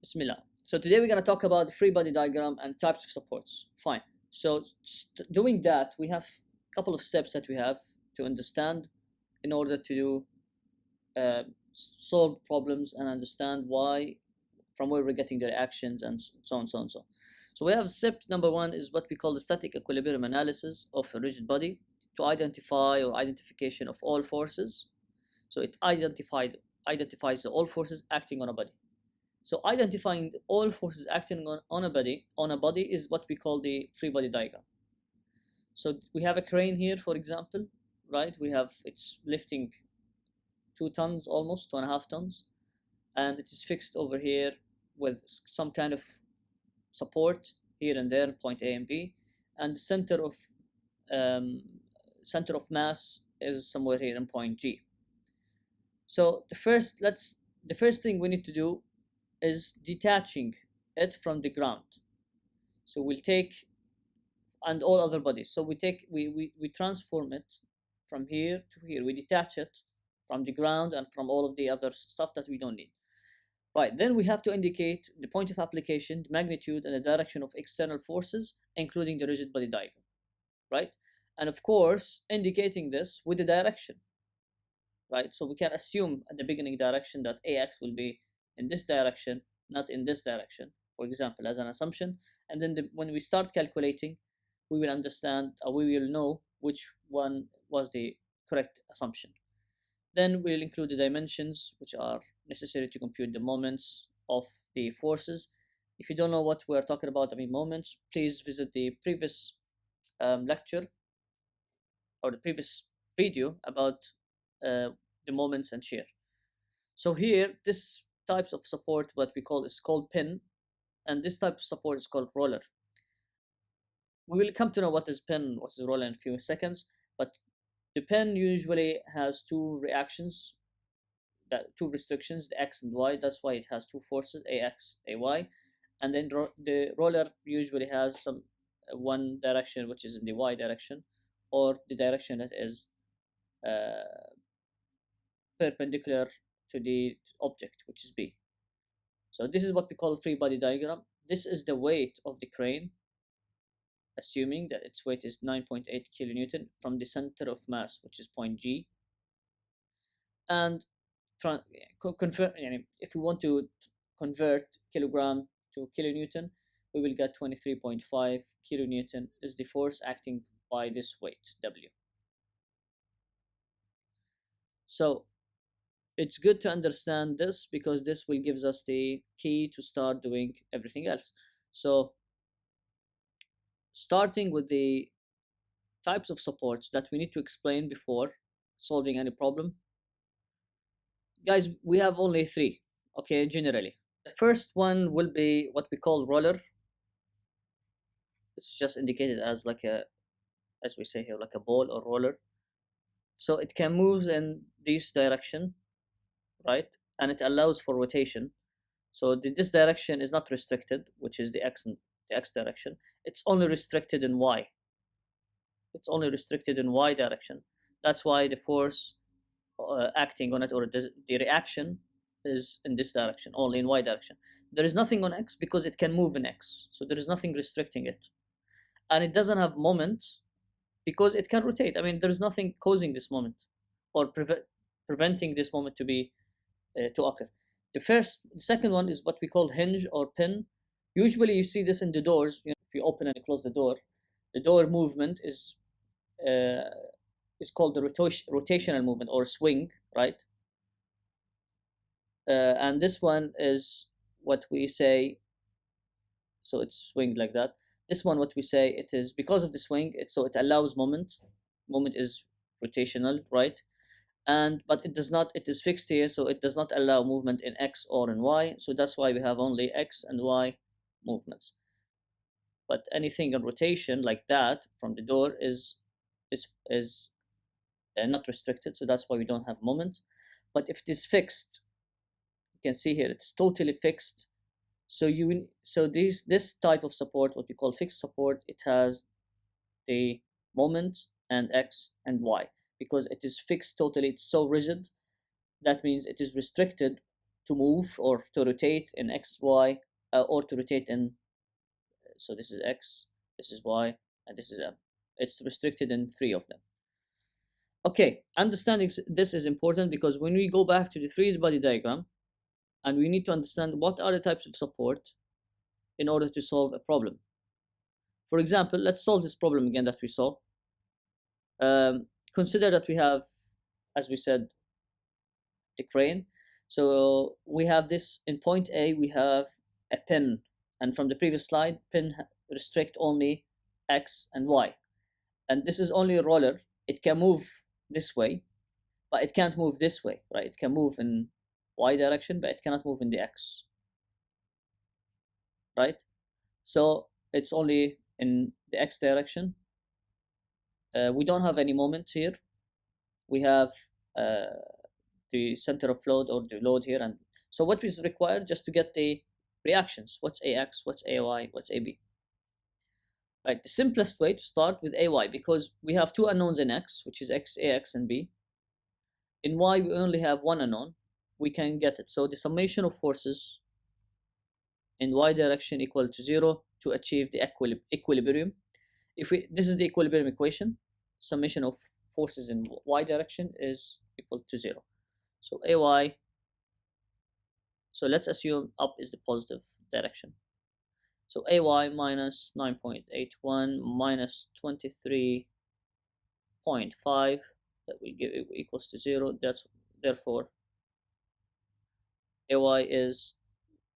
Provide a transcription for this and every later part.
Bismillah. So today we're going to talk about the free body diagram and types of supports. Fine. So doing that, we have a couple of steps that we have to understand in order to do solve problems and understand why, from where we're getting the reactions and so on, so on, so on. So we have step number one is what we call the static equilibrium analysis of a rigid body to identify or identification of all forces. So it identifies all forces acting on a body. So identifying all forces acting on a body is what we call the free body diagram. So we have a crane here, for example, right? It's lifting 2 tons, almost 2.5 tons, and it is fixed over here with some kind of support here and there, point A and B, and the center of mass is somewhere here in point G. So the first thing we need to do is detaching it from the ground. So we'll take, and all other bodies. So we transform it from here to here. We detach it from the ground and from all of the other stuff that we don't need. Right, then we have to indicate the point of application, the magnitude, and the direction of external forces, including the rigid body diagram, right? And of course, indicating this with the direction, right? So we can assume at the beginning direction that AX will be in this direction, not in this direction, for example, as an assumption. And then when we start calculating, we will understand, we will know which one was the correct assumption. Then we'll include the dimensions, which are necessary to compute the moments of the forces. If you don't know what we're talking about, moments, please visit the previous lecture or the previous video about the moments and shear. So here, this types of support, what we call, is called pin, and this type of support is called roller. We will come to know what is pin, what is roller in a few seconds, but the pin usually has two reactions, two restrictions, the X and Y. That's why it has two forces, AX, AY. And then the roller usually has some one direction, which is in the Y direction, or the direction that is perpendicular to the object, which is B. So this is what we call free body diagram. This is the weight of the crane, assuming that its weight is 9.8 kilonewton from the center of mass, which is point G. And if we want to convert kilogram to kilonewton, we will get 23.5 kilonewton is the force acting by this weight, W. So it's good to understand this because this will give us the key to start doing everything else. So starting with the types of supports that we need to explain before solving any problem. Guys, we have only 3, okay, generally. The first one will be what we call roller. It's just indicated as like as we say here, like a ball or roller. So it can move in this direction, right? And it allows for rotation. So this direction is not restricted, which is the X direction. It's only restricted in Y. It's only restricted in Y direction. That's why the force acting on it, or the reaction, is in this direction, only in Y direction. There is nothing on X because it can move in X. So there is nothing restricting it. And it doesn't have moment because it can rotate. There's nothing causing this moment or preventing this moment to be to occur. The second one is what we call hinge or pin. Usually you see this in the doors. If you open and close the door movement is called the rotational movement or swing, right? And this one is what we say, so it's swinged like that. This one, what we say, it is because of the swing, so it allows moment. Moment is rotational, right? But it does not, it is fixed here, so it does not allow movement in X or in Y. So that's why we have only X and Y movements. But anything in rotation like that from the door is not restricted, so that's why we don't have moment. But if it is fixed, you can see here it's totally fixed. So this type of support, what we call fixed support, it has the moment and X and Y because it is fixed totally. It's so rigid. That means it is restricted to move or to rotate in x, y, or to rotate in, so this is x, this is y, and this is m. It's restricted in 3 of them. Okay, understanding this is important because when we go back to the 3D body diagram, and we need to understand what are the types of support in order to solve a problem. For example, let's solve this problem again that we saw. Consider that we have, as we said, the crane. So we have this in point A, we have a pin, and from the previous slide, pin restrict only x and y, and this is only a roller. It can move this way, but it can't move this way, right? It can move in y direction, but it cannot move in the x, right? So it's only in the x direction. We don't have any moment here. We have the center of load or the load here, and so what is required just to get the reactions? What's ax, what's ay, what's ab? Right, the simplest way to start with ay, because we have 2 unknowns in x, which is x, ax, and b. In y, we only have 1 unknown. We can get it. So the summation of forces in y direction equal to 0 to achieve the equilibrium. This is the equilibrium equation. Summation of forces in y direction is equal to 0. So ay, so let's assume up is the positive direction. So ay minus 9.81 minus 23.5, that will give equals to 0. That's therefore ay is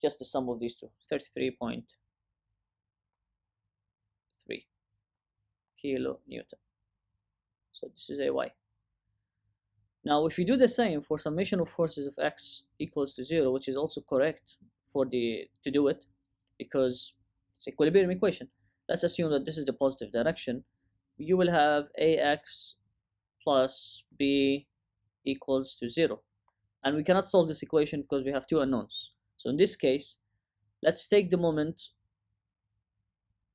just the sum of these two, 33.3 kilonewton. So this is ay. Now if you do the same for summation of forces of x equals to 0, which is also correct for to do it, because it's equilibrium equation. Let's assume that this is the positive direction. You will have ax plus b equals to 0. And we cannot solve this equation because we have 2 unknowns. So in this case, let's take the moment,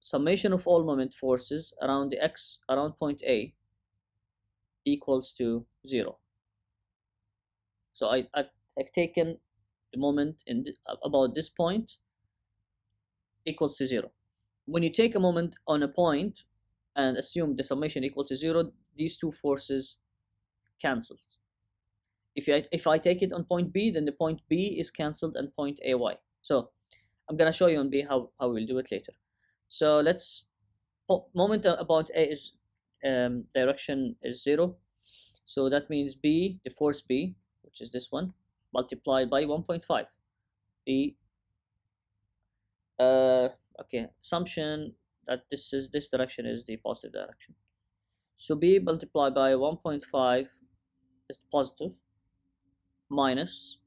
summation of all moment forces around the x, around point A, equals to 0. So I've taken the moment in about this point equals to 0. When you take a moment on a point and assume the summation equal to 0, these 2 forces cancel. If I take it on point B, then the point B is cancelled and point AY. So I'm gonna show you on B how we'll do it later. So let's moment about A is direction is 0. So that means B, the force B, which is this one, multiplied by 1.5. B. Okay, assumption that this direction is the positive direction. So B multiplied by 1.5 is positive, minus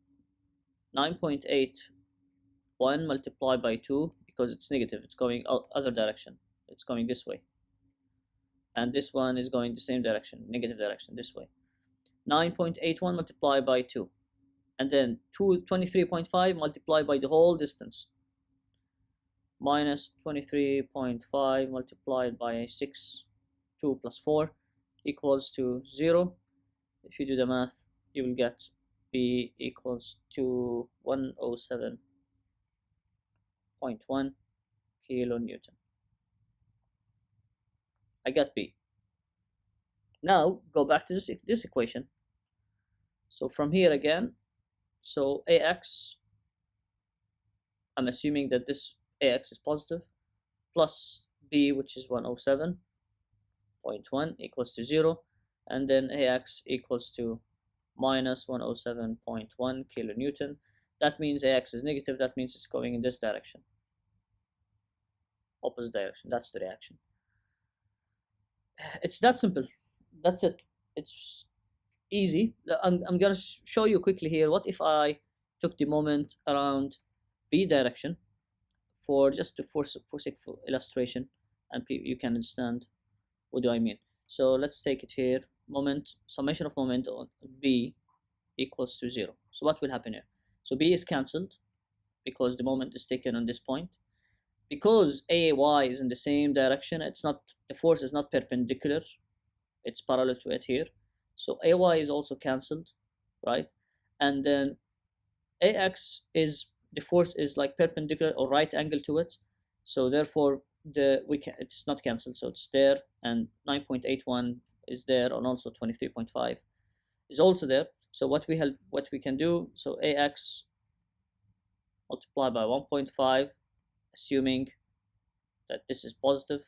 9.81 multiplied by 2, because it's negative, it's going other direction, it's going this way, and this one is going the same direction, negative direction, this way. 9.81 multiplied by 2, and then 23.5 multiplied by the whole distance, minus 23.5 multiplied by 6, 2 plus 4 equals to 0. If you do the math, you will get B equals to 107.1 kilonewton. I got B. Now go back to this equation. So from here again, so AX, I'm assuming that this AX is positive, plus B, which is 107.1 equals to 0, and then AX equals to minus 107.1 kilonewton. That means AX is negative, that means it's going in this direction, opposite direction. That's the reaction. It's that simple. That's it. It's easy. I'm gonna show you quickly here. What if I took the moment around B direction for just for sake of illustration, and you can understand what do I mean. So let's take it here. Moment, summation of moment on B equals to 0. So what will happen here? So B is cancelled because the moment is taken on this point. Because AY is in the same direction, it's not, the force is not perpendicular, it's parallel to it here. So AY is also cancelled, right? And then AX is, the force is like perpendicular or right angle to it, so therefore it's not cancelled, so it's there, and 9.81 is there, and also 23.5 is also there. So what we can do, so AX multiply by 1.5, assuming that this is positive.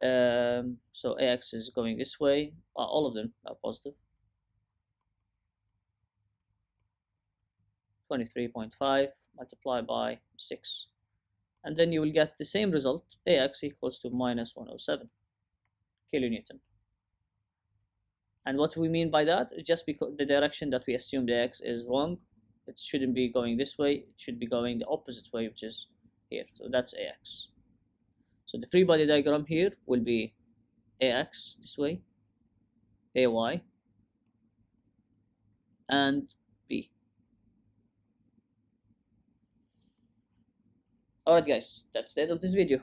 So AX is going this way, all of them are positive. 23.5 multiplied by 6, and then you will get the same result. AX equals to minus 107 kilonewton. And what we mean by that, just because the direction that we assumed AX is wrong, it shouldn't be going this way, it should be going the opposite way, which is here. So that's AX. So the free body diagram here will be AX this way, AY, and B. Alright guys, that's the end of this video.